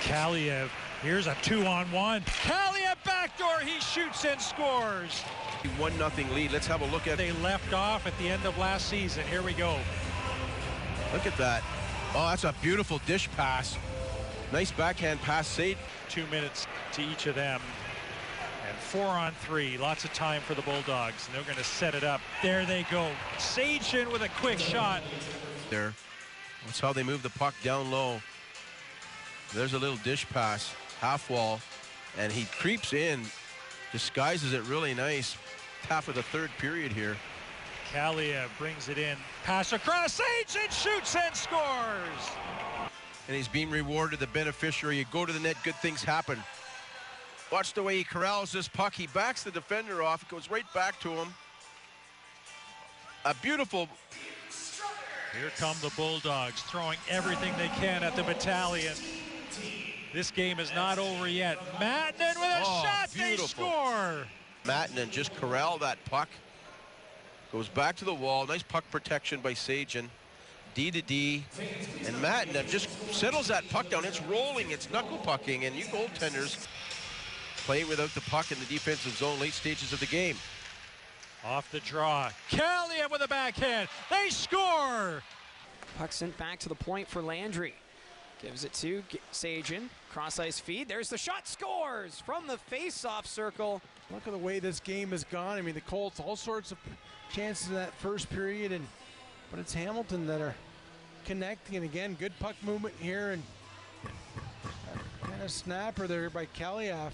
Kaliev, here's a 2-on-1. Kaliev backdoor, he shoots and scores. 1-0 lead. Let's have a look at. They left off at the end of last season. Here we go. Look at that. Oh, that's a beautiful dish pass. Nice backhand pass. Saigeon. 2 minutes to each of them. And 4-on-3. Lots of time for the Bulldogs. And they're going to set it up. There they go. Saigeon with a quick shot. There. That's how they move the puck down low. There's a little dish pass, half wall, and he creeps in, disguises it really nice. Half of the third period here. Kaliev brings it in, pass across, Saigeon shoots and scores. And he's being rewarded, the beneficiary. You go to the net, good things happen. Watch the way he corrals this puck. He backs the defender off, it goes right back to him. A beautiful. Here come the Bulldogs, throwing everything they can at the battalion. This game is not over yet. Mattinen with a shot, beautiful. They score. Mattinen just corralled that puck. Goes back to the wall. Nice puck protection by Saigeon. D to D. And Mattinen just settles that puck down. It's rolling, it's knuckle pucking, and you goaltenders playing without the puck in the defensive zone late stages of the game. Off the draw. Kaliev with a backhand. They score. Puck sent back to the point for Landry. Gives it to Saigeon. Cross-ice feed. There's the shot. Scores from the face-off circle. Look at the way this game has gone. I mean, the Colts, all sorts of chances in that first period, but it's Hamilton that are connecting. And again, good puck movement here, and kind of snapper there by Kaliev.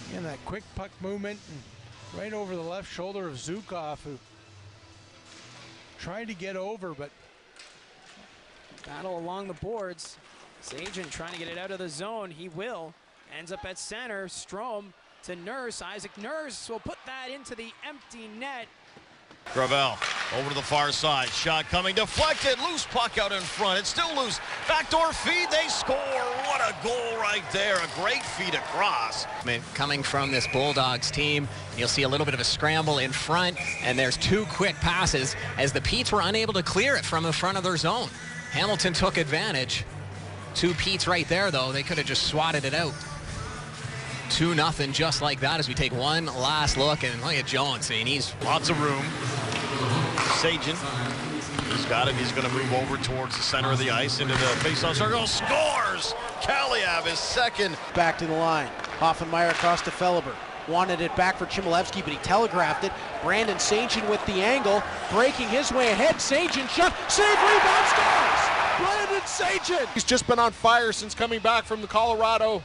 Again, that quick puck movement and right over the left shoulder of Zukov, who tried to get over, but battle along the boards. Saigeon trying to get it out of the zone. He will. Ends up at center. Strome to Nurse. Isaac Nurse will put that into the empty net. Gravel over to the far side. Shot coming, deflected. Loose puck out in front. It's still loose. Backdoor feed. They score. What a goal right there. A great feed across. Coming from this Bulldogs team, you'll see a little bit of a scramble in front, and there's two quick passes as the Petes were unable to clear it from the front of their zone. Hamilton took advantage. Two Petes right there, though. They could have just swatted it out. 2-0 just like that as we take one last look, and look at Jones. And he's lots of room. Saigeon, he's got it. He's going to move over towards the center of the ice into the face-off circle. Scores! Kaliev is second. Back to the line. Hoffenmeyer across to Felleber. Wanted it back for Chmielewski, but he telegraphed it. Brandon Saigeon with the angle, breaking his way ahead. Saigeon shot, save, rebound, scores! Brandon Saigeon! He's just been on fire since coming back from the Colorado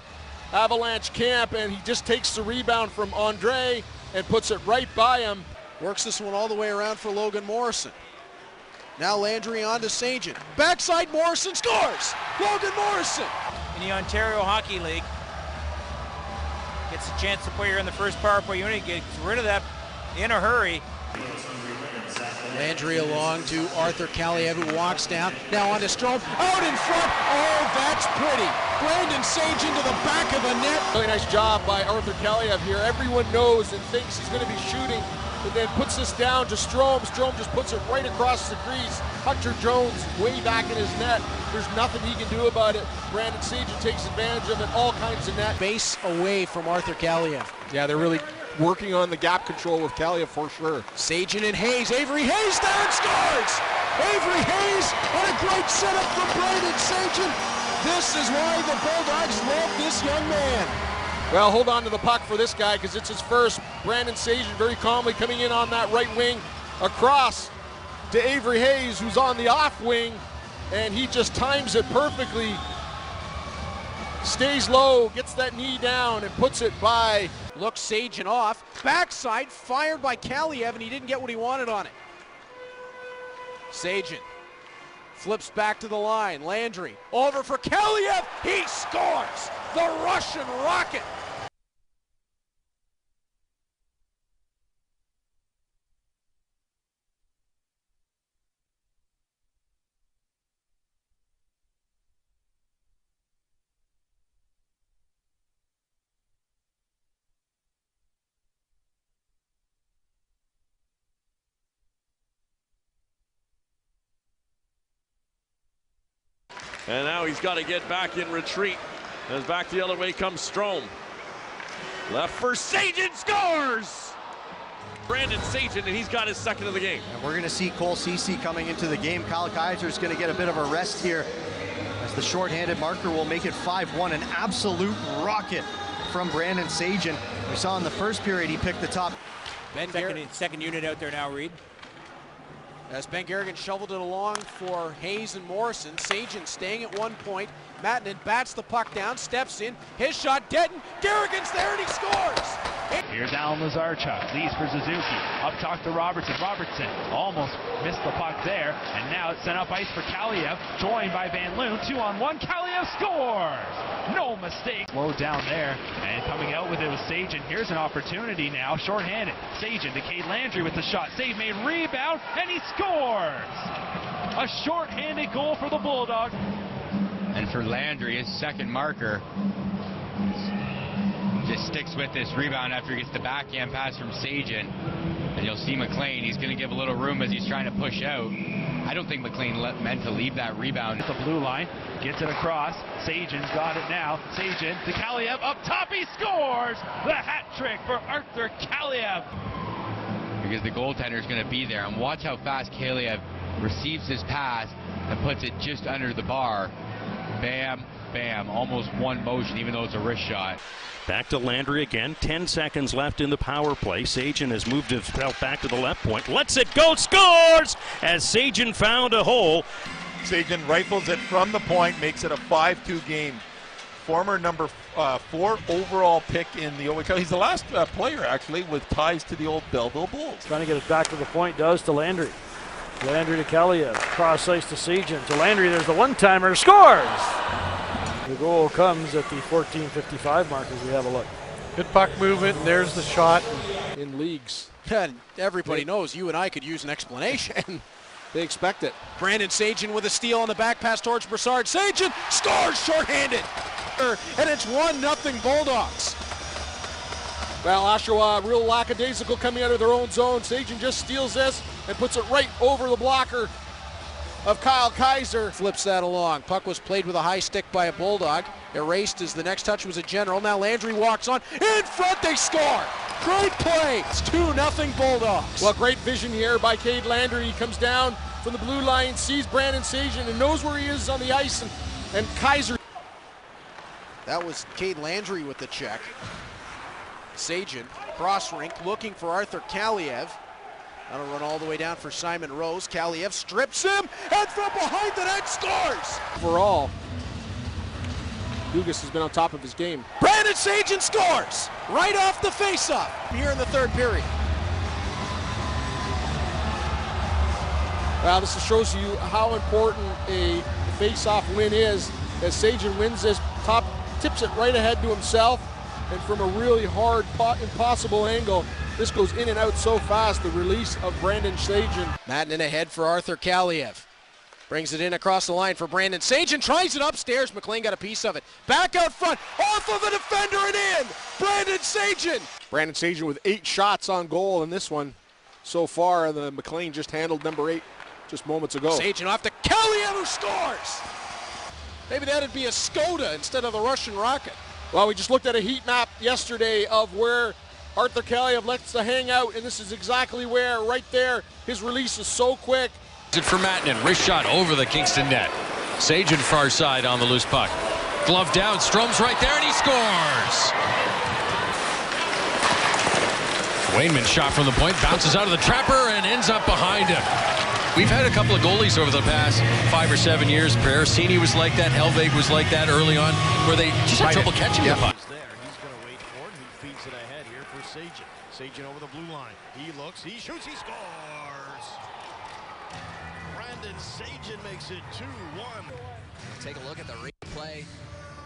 Avalanche camp, and he just takes the rebound from Andre and puts it right by him. Works this one all the way around for Logan Morrison. Now Landry on to Saigeon. Backside Morrison scores! Logan Morrison! In the Ontario Hockey League, gets a chance to play here in the first power play unit, gets rid of that in a hurry. Landry along to Arthur Kaliev, who walks down. Now on to Strome, out in front. Oh, that's pretty. Brandon Saigeon to the back of the net. Really nice job by Arthur Kaliev here. Everyone knows and thinks he's going to be shooting, but then puts this down to Strome. Strome just puts it right across the crease. Hunter Jones way back in his net. There's nothing he can do about it. Brandon Saigeon takes advantage of it, all kinds of net. Base away from Arthur Kaliev. Yeah, they're really working on the gap control with Kaliev for sure. Saigeon and Hayes. Avery Hayes down scores! Avery Hayes on a great setup from Brandon Saigeon. This is why the Bulldogs love this young man. Well, hold on to the puck for this guy because it's his first. Brandon Saigeon very calmly coming in on that right wing across to Avery Hayes, who's on the off wing, and he just times it perfectly. Stays low, gets that knee down, and puts it by. Looks Saigeon off. Backside fired by Kaliev, and he didn't get what he wanted on it. Saigeon flips back to the line. Landry over for Kaliev. He scores! The Russian Rocket. And now he's got to get back in retreat. As back the other way comes Strome. Left for Saigeon, scores! Brandon Saigeon, and he's got his second of the game. And we're going to see Cole Ceci coming into the game. Kyle Kaiser is going to get a bit of a rest here as the shorthanded marker will make it 5-1. An absolute rocket from Brandon Saigeon. We saw in the first period he picked the top. Second unit out there now, Reed. As Ben Garrigan shoveled it along for Hayes and Morrison. Saigeon staying at 1 point. Mattinen bats the puck down, steps in, his shot, Denton, Garrigan's there and he scores! Here's Alan Lazarchuk, leads for Suzuki, up top to Robertson. Robertson almost missed the puck there, and now it's sent up ice for Kaliev, joined by Van Loon, 2-on-1, Kaliev scores! No mistake. Low down there, and coming out with it was Saigeon. Here's an opportunity now, shorthanded. Saigeon to Cade Landry with the shot, save made, rebound, and he scores! A shorthanded goal for the Bulldogs. And for Landry, his second marker, just sticks with this rebound after he gets the backhand pass from Saigeon. And you'll see McLean, he's going to give a little room as he's trying to push out. I don't think McLean meant to leave that rebound. At the blue line, gets it across. Saigeon's got it now. Saigeon to Kaliev, up top, he scores! The hat trick for Arthur Kaliev. Because the goaltender's going to be there. And watch how fast Kaliev receives his pass and puts it just under the bar. Bam, bam, almost one motion, even though it's a wrist shot. Back to Landry again, 10 seconds left in the power play. Saigeon has moved himself back to the left point, lets it go, scores! As Saigeon found a hole. Saigeon rifles it from the point, makes it a 5-2 game. Former number 4 overall pick in the OHL. He's the last player, actually, with ties to the old Belleville Bulls. Trying to get it back to the point, does to Landry. Landry to Kaliev, cross ice to Saigeon. To Landry, there's the one-timer, scores! The goal comes at the 14:55 mark as we have a look. Good puck movement, and there's the shot. In leagues. And everybody knows you and I could use an explanation. They expect it. Brandon Saigeon with a steal on the back pass towards Brassard. Saigeon scores shorthanded! And it's 1-0 Bulldogs. Well, Oshawa real lackadaisical coming out of their own zone. Saigeon just steals this and puts it right over the blocker of Kyle Kaiser. Flips that along. Puck was played with a high stick by a Bulldog. Erased as the next touch was a General. Now Landry walks on. In front, they score! Great play! It's 2-0 Bulldogs. Well, great vision here by Cade Landry. He comes down from the blue line, sees Brandon Saigeon, and knows where he is on the ice. And Kaiser. That was Cade Landry with the check. Saigeon, cross rink, looking for Arthur Kaliev. That'll run all the way down for Simon Rose. Kaliev strips him, and from behind the net scores! Overall, Dugas has been on top of his game. Brandon Saigeon scores! Right off the face-off here in the third period. Well, this shows you how important a face-off win is. As Saigeon wins this, tips it right ahead to himself, and from a really hard, impossible angle, this goes in and out so fast, the release of Brandon Saigeon. Mattinen ahead for Arthur Kaliev. Brings it in across the line for Brandon Saigeon, tries it upstairs, McLean got a piece of it. Back out front, off of a defender and in! Brandon Saigeon! Brandon Saigeon with 8 shots on goal in this one so far, and the McLean just handled number 8 just moments ago. Saigeon off to Kaliev, who scores! Maybe that'd be a Skoda instead of the Russian rocket. Well, we just looked at a heat map yesterday of where Arthur Kaliev likes to hang out, and this is exactly where, right there. His release is so quick. It for Mattinen, wrist shot over the Kingston net. Saigeon far side on the loose puck. Glove down, Strome's right there, and he scores! Wainman shot from the point, bounces out of the trapper, and ends up behind him. We've had a couple of goalies over the past 5 or 7 years. Perersini was like that. Helvig was like that early on, where they just had trouble catching the puck. He's there. He's going to wait for it. He feeds it ahead here for Saigeon. Saigeon over the blue line. He looks. He shoots. He scores. Brandon Saigeon makes it 2-1. Take a look at the replay.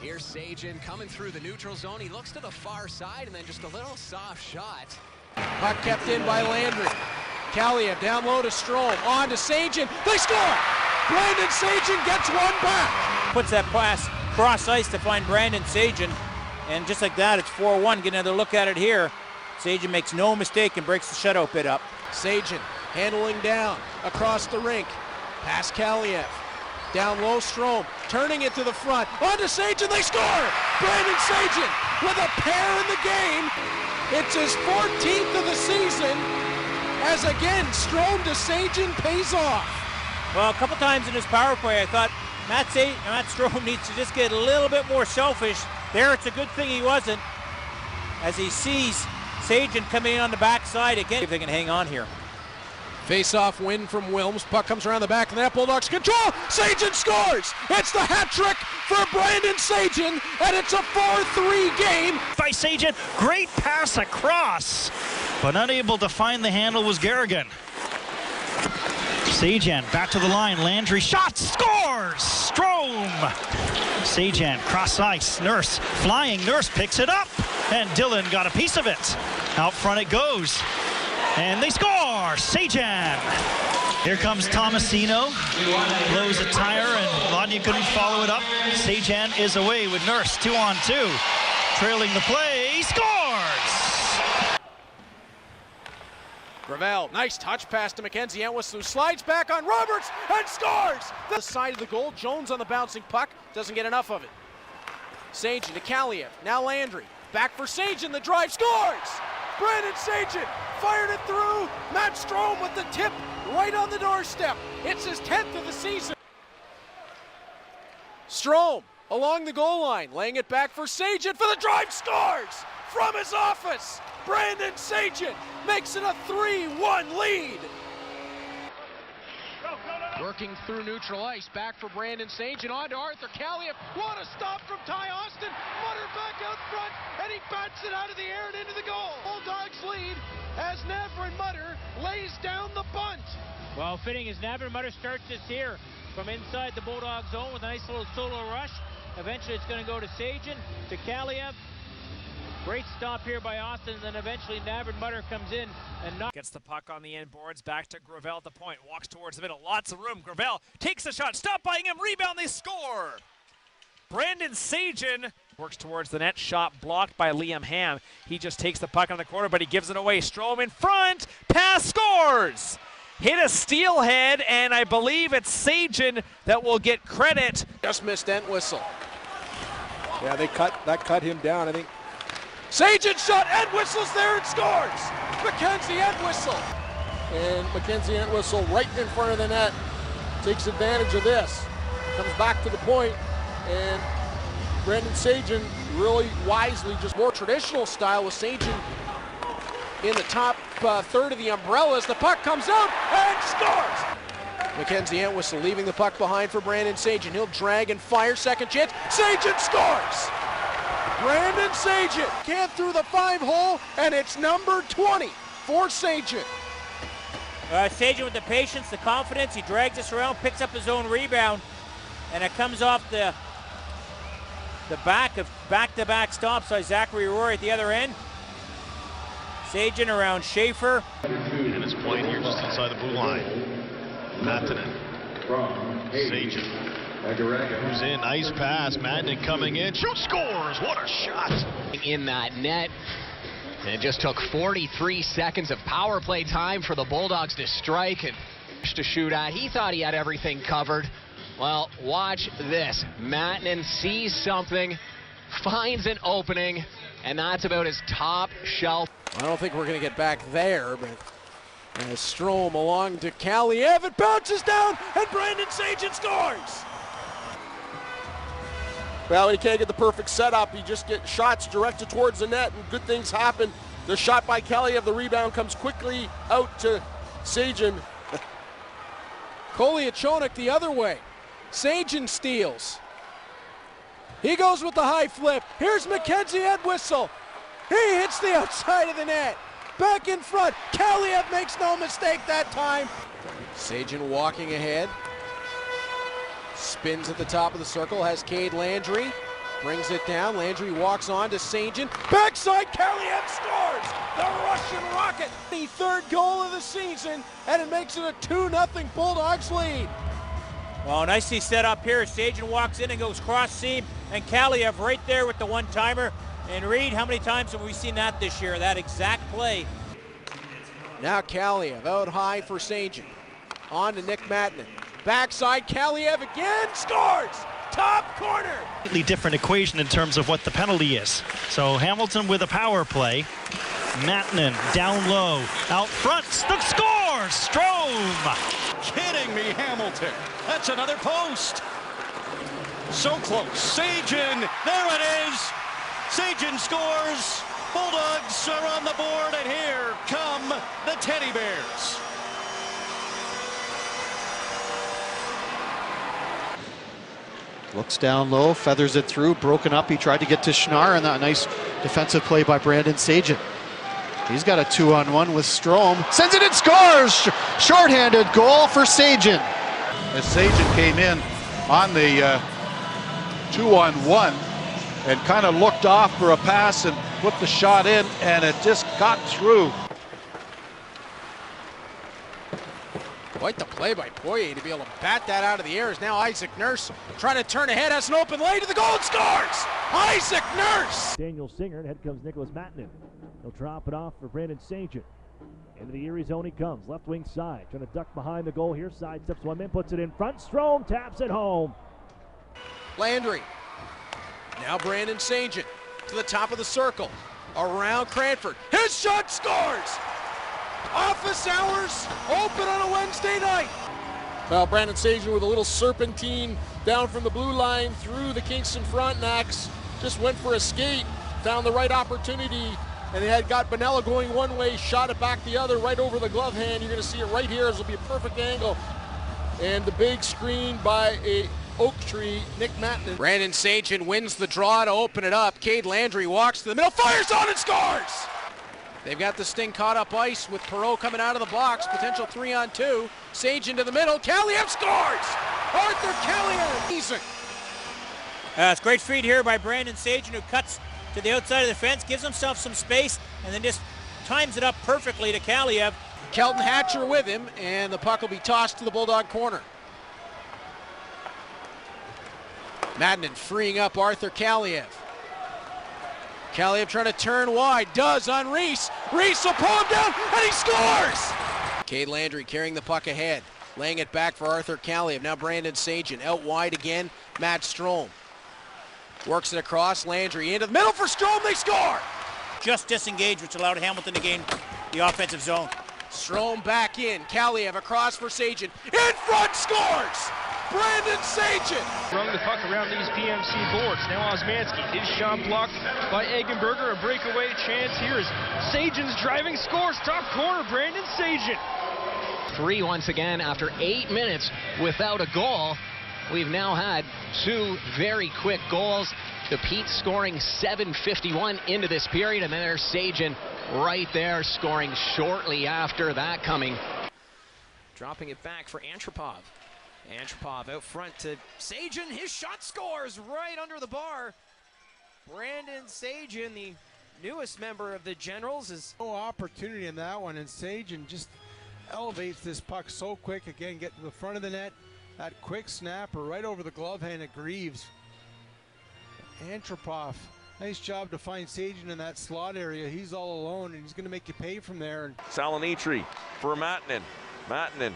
Here's Saigeon coming through the neutral zone. He looks to the far side, and then just a little soft shot. Puck kept in by Landry. Kaliev down low to Strome, on to Saigeon, they score! Brandon Saigeon gets one back! Puts that pass cross ice to find Brandon Saigeon, and just like that, it's 4-1. Get another look at it here. Saigeon makes no mistake and breaks the shutout bit up. Saigeon handling down across the rink, past Kaliev. Down low, Strome turning it to the front. On to Saigeon, they score! Brandon Saigeon with a pair in the game. It's his 14th of the season. As again, Strome to Saigeon pays off. Well, a couple times in his power play, I thought Matt Strome needs to just get a little bit more selfish. There, it's a good thing he wasn't, as he sees Saigeon coming in on the backside again. If they can hang on here. Face-off win from Wilms. Puck comes around the back of the net. Bulldogs control. Saigeon scores. It's the hat trick for Brandon Saigeon, and it's a 4-3 game. By Saigeon, great pass across, but unable to find the handle was Garrigan. Saigeon back to the line. Landry shot, scores. Strome. Saigeon cross ice. Nurse flying. Nurse picks it up, and Dylan got a piece of it. Out front it goes. And they score! Saigeon! Here comes Tomasino. Blows a tire, and Lodney couldn't follow it up. Saigeon is away with Nurse. 2-on-2. Trailing the play. Scores! Gravel, nice touch pass to Mackenzie Entwistle, who slides back on Roberts and scores! The side of the goal, Jones on the bouncing puck, doesn't get enough of it. Saigeon to Kaliev, now Landry. Back for Saigeon, the drive scores! Brandon Saigeon fired it through. Matt Strome with the tip right on the doorstep. It's his 10th of the season. Strome along the goal line, laying it back for Saigeon for the drive, scores from his office. Brandon Saigeon makes it a 3-1 lead. Working through neutral ice, back for Brandon Saigeon, on to Arthur Kaliev. What a stop from Ty Austin. Mutter back out front, and he bats it out of the air and into the goal. Bulldogs lead as Navrin Mutter lays down the bunt. Well, fitting as Navrin Mutter starts this here from inside the Bulldog zone with a nice little solo rush. Eventually it's going to go to Saigeon, to Kaliev. Great stop here by Austin, and then eventually Navrin Mutter comes in and gets the puck on the end boards, back to Gravel at the point, walks towards the middle, lots of room. Gravel takes the shot, stop by him, rebound, they score! Brandon Saigeon works towards the net, shot blocked by Liam Ham. He just takes the puck on the corner, but he gives it away. Strome in front, pass, scores! Hit a steelhead, and I believe it's Saigeon that will get credit. Just missed Entwistle. Yeah, that cut him down, I think. Saigeon shot, Entwistle's there and scores! Mackenzie Entwistle. And Mackenzie Entwistle right in front of the net takes advantage of this. Comes back to the point, and Brandon Saigeon really wisely, just more traditional style with Saigeon in the top third of the umbrella as the puck comes out and scores! Mackenzie Entwistle leaving the puck behind for Brandon Saigeon. He'll drag and fire, second chance. Saigeon scores! Brandon Saigeon can't through the 5-hole, and it's number 20 for Saigeon. Saigeon with the patience, the confidence, he drags us around, picks up his own rebound, and it comes off the back of back-to-back stops by Zachary Roy at the other end. Saigeon around Schaefer. And it's played here just inside the blue line. Matanen. Saigeon. Who's in, nice pass, Madden coming in, shoot, scores, what a shot! In that net, and it just took 43 seconds of power play time for the Bulldogs to strike and to shoot at. He thought he had everything covered. Well, watch this. Matanen sees something, finds an opening, and that's about his top shelf. I don't think we're going to get back there, but as Strome along to Kaliev, it bounces down, and Brandon Saigeon scores! Well, he can't get the perfect setup. He just gets shots directed towards the net, and good things happen. The shot by Kaliev, the rebound comes quickly out to Saigeon. Koliachonik the other way. Saigeon steals. He goes with the high flip. Here's Mackenzie Entwistle. He hits the outside of the net. Back in front. Kaliev makes no mistake that time. Saigeon walking ahead. Spins at the top of the circle, has Cade Landry, brings it down. Landry walks on to Saigeon. Backside, Kaliev scores! The Russian Rocket! The third goal of the season, and it makes it a 2-0 Bulldogs lead. Well, nicely set up here. Saigeon walks in and goes cross seam, and Kaliev right there with the one-timer. And Reed, how many times have we seen that this year, that exact play? Now Kaliev out high for Saigeon. On to Nick Matanen. Backside, Kaliev again, scores! Top corner! Completely different equation in terms of what the penalty is. So Hamilton with a power play. Mattinen down low, out front, scores! Strome! Kidding me, Hamilton. That's another post. So close. Saigeon, there it is. Saigeon scores. Bulldogs are on the board, and here come the Teddy Bears. Looks down low, feathers it through, broken up. He tried to get to Schnarr, and that nice defensive play by Brandon Saigeon. He's got a 2-on-1 with Strome. Sends it and scores! Shorthanded goal for Saigeon. As Saigeon came in on the 2-on-1 and kind of looked off for a pass and put the shot in, and it just got through. Quite the play by Poirier to be able to bat that out of the air. Is now Isaac Nurse trying to turn ahead, has an open lane to the goal and scores! Isaac Nurse! Daniel Singer, and ahead comes Nicholas Mattinen. He'll drop it off for Brandon Saigeon. Into the Erie zone he comes, left wing side, trying to duck behind the goal here, side steps one man, puts it in front, Strome taps it home. Landry. Now Brandon Saigeon to the top of the circle, around Cranford. His shot scores! Office hours open on a Wednesday night. Well, Brandon Saigeon with a little serpentine down from the blue line through the Kingston Frontenacs. Just went for a skate, found the right opportunity, and they had got Bonella going one way, shot it back the other, right over the glove hand. You're going to see it right here. This will be a perfect angle. And the big screen by a oak tree, Nick Mattinen. Brandon Saigeon wins the draw to open it up. Cade Landry walks to the middle, fires on and scores! They've got the Sting caught up ice with Perreault coming out of the box. Potential 3-on-2. Saigeon to the middle. Kaliev scores! Arthur Kaliev! Easy. It's great feed here by Brandon Saigeon, who cuts to the outside of the fence, gives himself some space, and then just times it up perfectly to Kaliev. Kelton Hatcher with him, and the puck will be tossed to the Bulldog corner. Mattinen freeing up Arthur Kaliev. Kaliev trying to turn wide, does on Reese. Reese will pull him down, and he scores! Cade Landry carrying the puck ahead, laying it back for Arthur Kaliev. Now Brandon Saigeon out wide again, Matt Strome. Works it across, Landry into the middle for Strome, they score! Just disengaged, which allowed Hamilton to gain the offensive zone. Strome back in, Kaliev across for Saigeon, in front, scores! Brandon Saigeon! Rung the puck around these PMC boards. Now Osmanski, his shot blocked by Eggenberger. A breakaway chance here is Sageon's driving, scores, top corner, Brandon Saigeon. 3 once again after 8 minutes without a goal. We've now had 2 very quick goals. The Pete scoring 7:51 into this period, and then there's Saigeon right there scoring shortly after that coming. Dropping it back for Antropov. Antropov out front to Saigeon. His shot scores right under the bar. Brandon Saigeon, the newest member of the Generals, is no opportunity in that one, and Saigeon just elevates this puck so quick. Again, get to the front of the net. That quick snapper right over the glove hand of Greaves. Antropov, nice job to find Saigeon in that slot area. He's all alone, and he's going to make you pay from there. Salinitri for Mattinen. Mattinen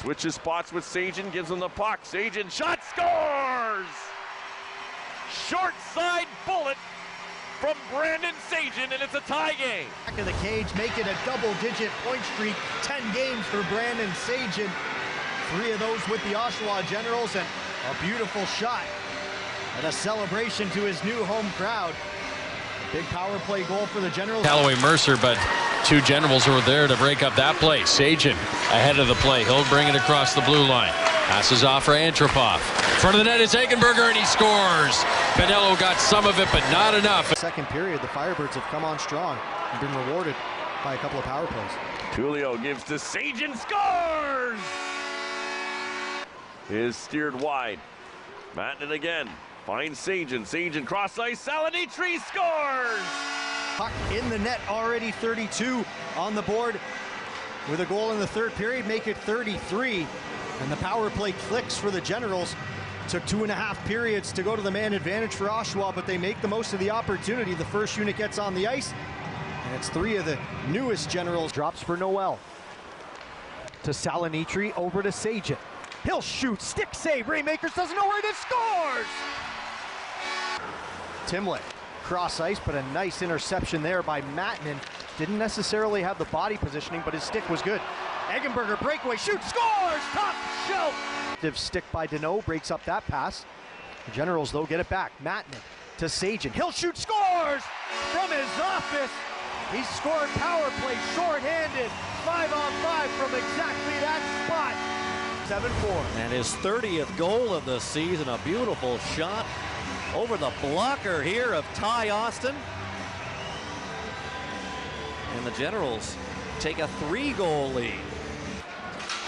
switches spots with Saigeon, gives him the puck. Saigeon shot, scores! Short side bullet from Brandon Saigeon, and it's a tie game. Back of the cage, make it a double-digit point streak. 10 games for Brandon Saigeon. 3 of those with the Oshawa Generals, and a beautiful shot and a celebration to his new home crowd. Big power play goal for the Generals. Callaway Mercer, but 2 Generals were there to break up that play. Saigeon ahead of the play. He'll bring it across the blue line. Passes off for Antropov. In front of the net is Eggenberger, and he scores. Pinello got some of it, but not enough. Second period, the Firebirds have come on strong and been rewarded by a couple of power plays. Tulio gives to Saigeon, scores! Is steered wide. Mattinen again. Finds Saigeon. Saigeon cross ice. Salinitri scores! Puck in the net already, 32 on the board. With a goal in the third period, make it 33. And the power play clicks for the Generals. Took 2.5 periods to go to the man advantage for Oshawa, but they make the most of the opportunity. The first unit gets on the ice, and it's 3 of the newest Generals. Drops for Noel. To Salinitri, over to Saigeon. He'll shoot, stick save, Raymakers doesn't know where it is, scores! Timley, cross ice, but a nice interception there by Mattinen. Didn't necessarily have the body positioning, but his stick was good. Eggenberger breakaway, shoots, scores! Top shelf! Stick by Deneau breaks up that pass. The Generals, though, get it back. Mattinen to Saigeon. He'll shoot, scores! From his office. He scored power play, short-handed. 5-on-5 from exactly that spot. 7-4. And his 30th goal of the season. A beautiful shot over the blocker here of Ty Austin. And the Generals take a 3-goal lead.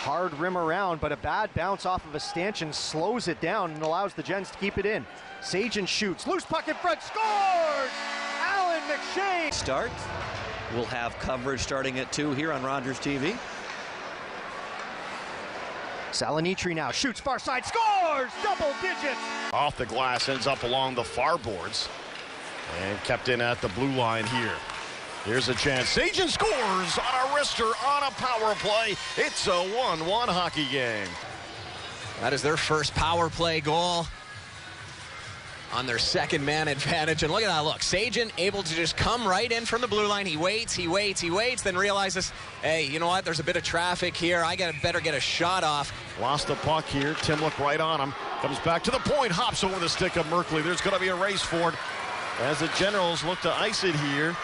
Hard rim around, but a bad bounce off of a stanchion slows it down and allows the Gens to keep it in. Saigeon shoots, loose puck in front, scores! Alan McShane! Start. We'll have coverage starting at 2 here on Rogers TV. Salinitri now shoots far side, scores! Double digits! Off the glass, ends up along the far boards and kept in at the blue line here. Here's a chance. Saigeon scores on a wrister on a power play. It's a 1-1 hockey game. That is their first power play goal on their second man advantage. And look at that look. Saigeon able to just come right in from the blue line. He waits, then realizes, hey, you know what? There's a bit of traffic here. I better get a shot off. Lost the puck here. Tim looked right on him. Comes back to the point, hops over the stick of Merkley. There's going to be a race for it as the Generals look to ice it here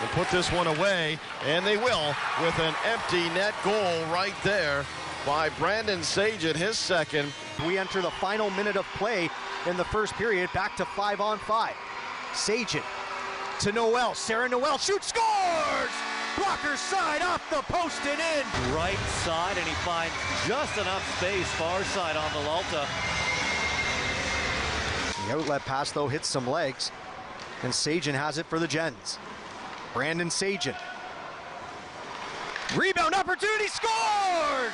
and put this one away, and they will with an empty net goal right there by Brandon Saigeon, his second. We enter the final minute of play in the first period, back to 5-on-5. Saigeon to Noel. Sarah Noel shoots, scores! Blocker side off the post and in. Right side, and he finds just enough space far side on the Lalta. The outlet pass, though, hits some legs, and Saigeon has it for the Gens. Brandon Saigeon. Rebound opportunity, scores!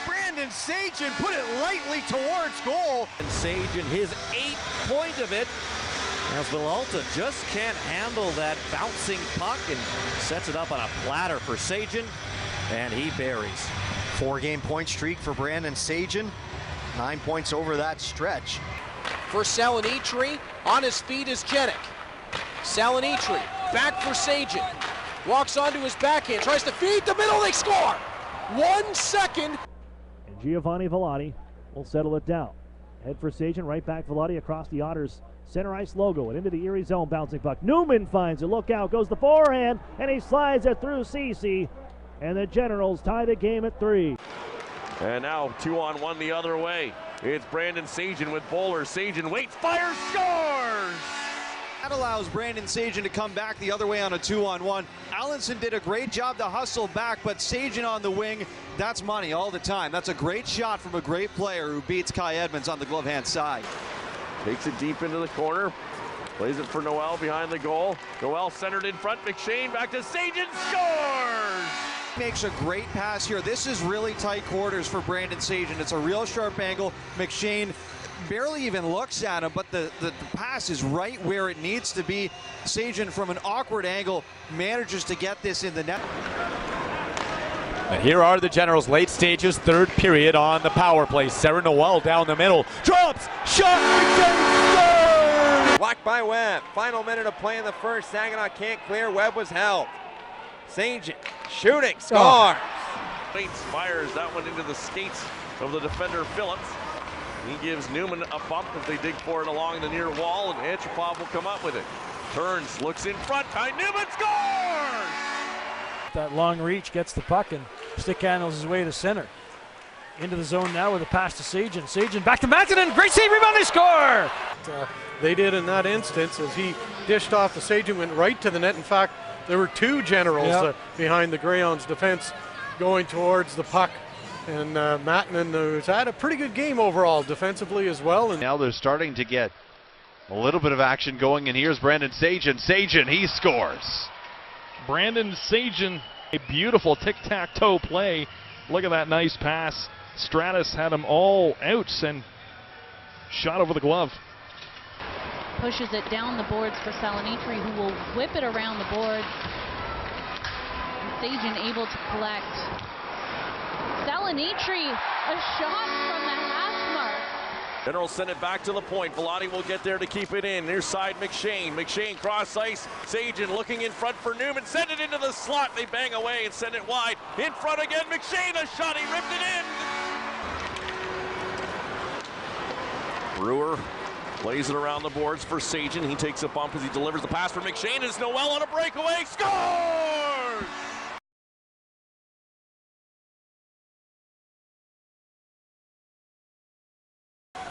Brandon Saigeon put it lightly towards goal. And Saigeon, his 8th point of it, as Villalta just can't handle that bouncing puck and sets it up on a platter for Saigeon, and he buries. 4-game point streak for Brandon Saigeon. 9 points over that stretch. For Salinitri, on his feet is Jenik. Salinitri, back for Saigeon. Walks onto his backhand, tries to feed the middle, they score! 1 second. And Giovanni Vellotti will settle it down. Head for Saigeon, right back Vellotti across the Otters center ice logo and into the Erie zone, bouncing puck. Newman finds it, look out, goes the forehand, and he slides it through Cece. And the Generals tie the game at 3. And now 2-on-1 the other way. It's Brandon Saigeon with Bowler. Saigeon waits, fires, scores! That allows Brandon Saigeon to come back the other way on a 2-on-1. Allenson did a great job to hustle back, but Saigeon on the wing, that's money all the time. That's a great shot from a great player who beats Kai Edmonds on the glove hand side. Takes it deep into the corner. Plays it for Noel behind the goal. Noel centered in front. McShane back to Saigeon, scores! Makes a great pass here. This is really tight quarters for Brandon Saigeon. It's a real sharp angle. McShane barely even looks at him, but the pass is right where it needs to be. Saigeon, from an awkward angle, manages to get this in the net. And here are the Generals' late stages, 3rd period on the power play. Sarah Noel down the middle, drops, shot, blocked by Webb. Final minute of play in the first. Saginaw can't clear. Webb was held. Saigeon shooting, scores. Bates fires that one into the skates of the defender Phillips. He gives Newman a bump as they dig for it along the near wall, and Antropov will come up with it. Turns, looks in front, Ty Newman scores! That long reach gets the puck and stick handles his way to center. Into the zone now with a pass to Saigeon. Saigeon back to Mattinen, great save, rebound, they score! They did in that instance as he dished off the Saigeon, went right to the net. In fact, there were 2 Generals behind the Greyhounds defense going towards the puck. And Mattinen, who's had a pretty good game overall defensively as well. And now they're starting to get a little bit of action going, and here's Brandon Saigeon. Saigeon, he scores. Brandon Saigeon, a beautiful tic-tac-toe play. Look at that nice pass. Stratus had him all out and shot over the glove. Pushes it down the boards for Salinitri, who will whip it around the boards. And Saigeon able to collect. Salinitri a shot from the hash mark. Generals send it back to the point. Vellotti will get there to keep it in. Near side McShane. McShane cross ice. Saigeon looking in front for Newman. Send it into the slot. They bang away and send it wide. In front again. McShane, a shot. He ripped it in. Brewer plays it around the boards for Saigeon. He takes a bump as he delivers the pass for McShane. It's Noel on a breakaway. Scores!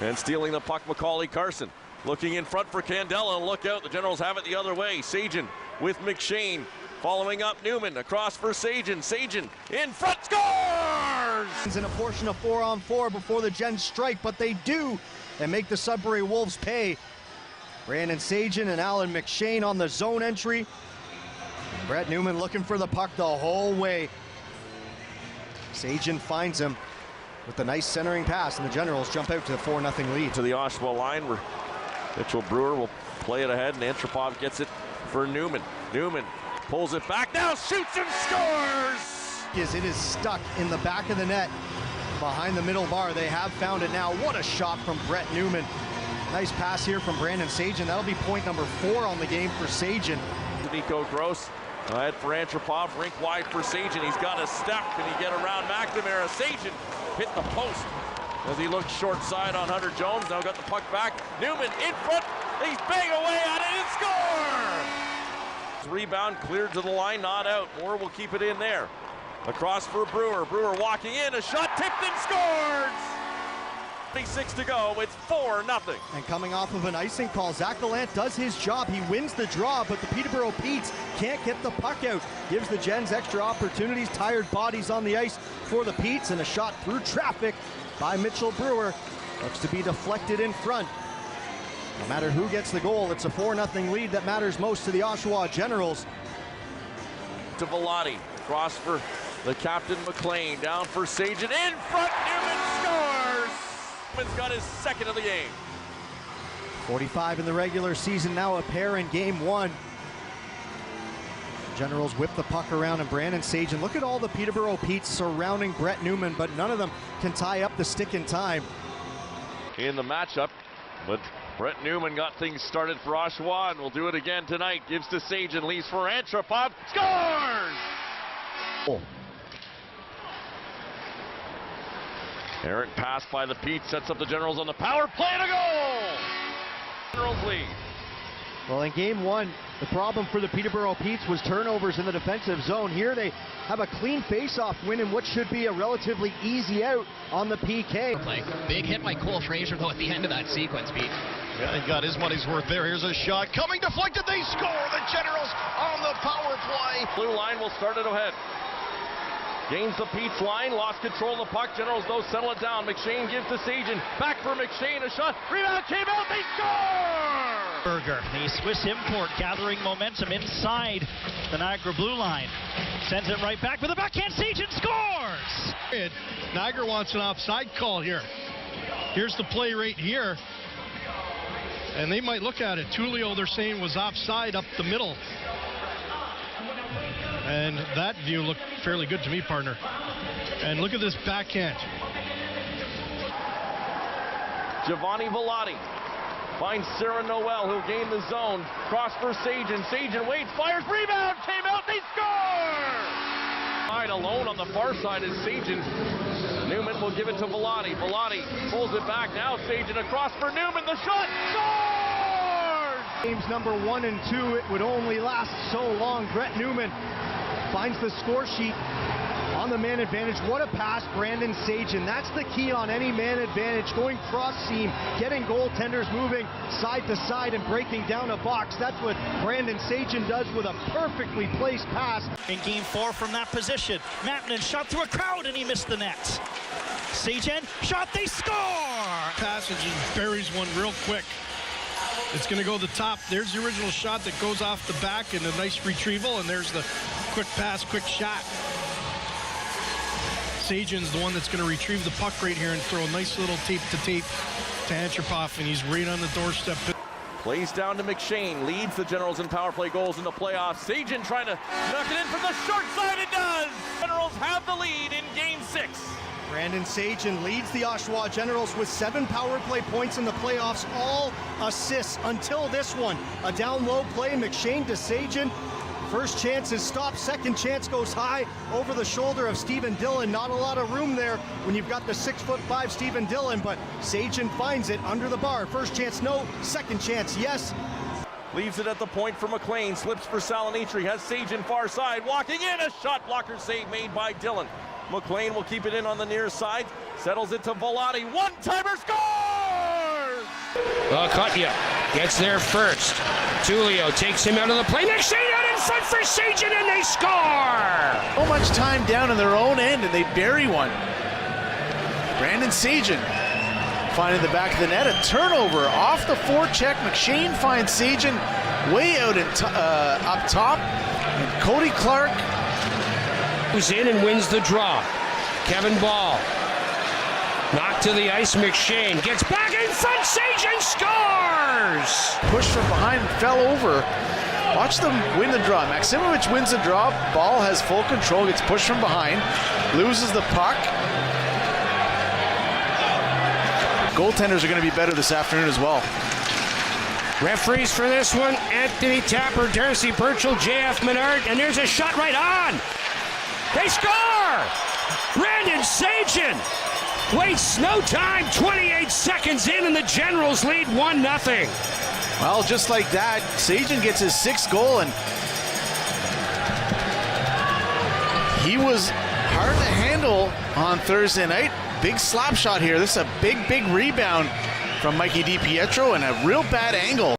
And stealing the puck, Macaulay Carson. Looking in front for Candela, and look out, the Generals have it the other way. Saigeon with McShane. Following up Newman, across for Saigeon. Saigeon in front, scores! In a portion of 4-on-4 before the Gens strike, but they do, and make the Sudbury Wolves pay. Brandon Saigeon and Alan McShane on the zone entry. Brett Newman looking for the puck the whole way. Saigeon finds him with the nice centering pass, and the Generals jump out to the 4-0 lead. To the Oshawa line where Mitchell Brewer will play it ahead, and Antropov gets it for Newman. Newman pulls it back, now shoots and scores! It is stuck in the back of the net behind the middle bar. They have found it now. What a shot from Brett Newman. Nice pass here from Brandon Saigeon. That'll be point number 4 on the game for Saigeon. Nico Gross ahead for Antropov, rink wide for Saigeon. He's got a step. Can he get around McNamara? Saigeon hit the post as he looked short side on Hunter Jones. Now got the puck back. Newman in front. He's bang away at it and score! Rebound cleared to the line, not out. Moore will keep it in there. Across for Brewer. Brewer walking in. A shot tipped and scores! 26 to go. It's 4-0. And coming off of an icing call, Zach Gallant does his job. He wins the draw, but the Peterborough Petes can't get the puck out. Gives the Gens extra opportunities. Tired bodies on the ice for the Petes, and a shot through traffic by Mitchell Brewer. Looks to be deflected in front. No matter who gets the goal, it's a 4-0 lead that matters most to the Oshawa Generals. To Vellotti. Cross for the captain McLean. Down for Saigeon. In front. Newman scores! Newman's got his second of the game. 45 in the regular season, now a pair in game 1. Generals whip the puck around, and Brandon Saigeon. Look at all the Peterborough Petes surrounding Brett Newman, but none of them can tie up the stick in time. In the matchup, but Brett Newman got things started for Oshawa, and will do it again tonight. Gives to Saigeon, leaves for Antropov, scores! Oh. Errant pass by the Pete sets up the Generals on the power play and a goal! Generals lead. Well, in game 1, the problem for the Peterborough Petes was turnovers in the defensive zone. Here they have a clean face-off win in what should be a relatively easy out on the PK. Big hit by Cole Fraser, though, at the end of that sequence, Pete. Yeah, they got his money's worth there. Here's a shot coming, deflected, they score! The Generals on the power play. Blue line will start it ahead. Gains the Pete's line, lost control of the puck. Generals, though, settle it down. McShane gives to Saigeon. Back for McShane, a shot. Rebound came out, they score! Berger, the Swiss import, gathering momentum inside the Niagara blue line. Sends it right back with a backhand. Saigeon scores! Niagara wants an offside call here. Here's the play right here. And they might look at it. Tullio, they're saying, was offside up the middle. And that view looked fairly good to me, partner. And look at this backhand. Giovanni Vellotti finds Sarah Noel, who'll gain the zone. Cross for Saigeon. Saigeon waits, fires, rebound, came out, they score! Side alone on the far side is Saigeon. Newman will give it to Vellotti. Vellotti pulls it back, now Saigeon across for Newman, the shot, scores! Games number 1 and 2, it would only last so long. Brett Newman finds the score sheet on the man advantage. What a pass, Brandon Saigeon. That's the key on any man advantage. Going cross seam, getting goaltenders moving side to side and breaking down a box. That's what Brandon Saigeon does with a perfectly placed pass. In game 4 from that position, Mattinen shot through a crowd and he missed the net. Saigeon shot, they score! Passage and buries one real quick. It's going to go to the top. There's the original shot that goes off the back and a nice retrieval, and there's the quick pass, quick shot. Sageon's the one that's going to retrieve the puck right here and throw a nice little tape-to-tape to Antropov, and he's right on the doorstep. Plays down to McShane, leads the Generals in power play goals in the playoffs. Saigeon trying to knock it in from the short side, it does! Generals have the lead in game 6. Brandon Saigeon leads the Oshawa Generals with 7 power play points in the playoffs, all assists until this one. A down low play, McShane to Saigeon. First chance is stopped, second chance goes high over the shoulder of Stephen Dillon. Not a lot of room there when you've got the 6'5" Stephen Dillon, but Saigeon finds it under the bar. First chance, no. Second chance, yes. Leaves it at the point for McLean, slips for Salonitri, has Saigeon far side, walking in, a shot blocker save made by Dillon. McLean will keep it in on the near side, settles it to Volati, one-timer, scores! Kutya gets there first. Tullio takes him out of the play. McShane out in front for Saigeon, and they score! So much time down in their own end, and they bury one. Brandon Saigeon finding the back of the net. A turnover off the forecheck. McShane finds Saigeon way out up top. And Cody Clark who's in and wins the draw. Kevin Ball knocked to the ice. McShane gets back in front. Saigeon scores! Pushed from behind and fell over. Watch them win the draw. Maximovic wins the draw. Ball has full control. Gets pushed from behind. Loses the puck. Goaltenders are going to be better this afternoon as well. Referees for this one: Anthony Tapper, Darcy Burchell, JF Menard, and there's a shot right on. They score! Brandon Saigeon wastes no time, 28 seconds in, and the Generals lead 1-0. Well, just like that, Saigeon gets his 6th goal, and he was hard to handle on Thursday night. Big slap shot here. This is a big rebound from Mikey DiPietro and a real bad angle.